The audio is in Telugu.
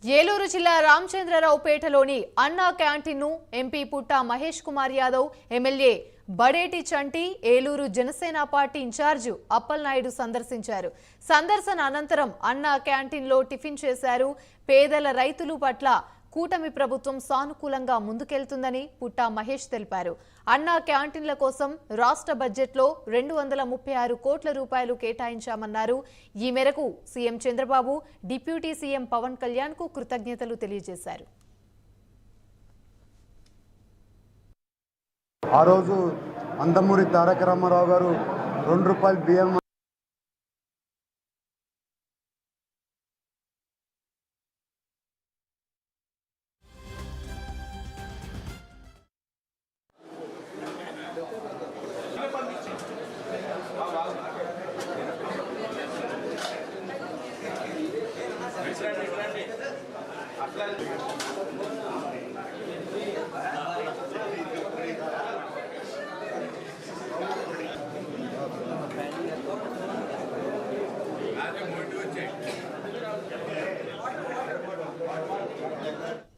ఏలూరు జిల్లా రామచంద్రరావుపేటలోని అన్నా క్యాంటీన్ను ఎంపీ పుట్టా మహేష్ కుమార్ యాదవ్, ఎమ్మెల్యే బడేటి చంటి, ఏలూరు జనసేన పార్టీ ఇన్ఛార్జ్ అప్పలనాయుడు సందర్శించారు. సందర్శన అనంతరం అన్నా క్యాంటీన్లో టిఫిన్ చేశారు. పేదల రైతులు పట్ల కూటమి ప్రభుత్వం సానుకూలంగా ముందుకెళ్తుందని పుట్టా మహేష్ తెలిపారు. అన్నా క్యాంటీన్ల కోసం రాష్ట్ర బడ్జెట్లో 236 కోట్ల రూపాయలు కేటాయించామన్నారు. ఈ మేరకు CM Chandrababu, deputy CM Pawan Kalyan కు కృతజ్ఞతలు తెలియజేశారు. ఆ రోజు నందమూరి తారక రామారావు గారు ₹2 బియ్యం అట్లా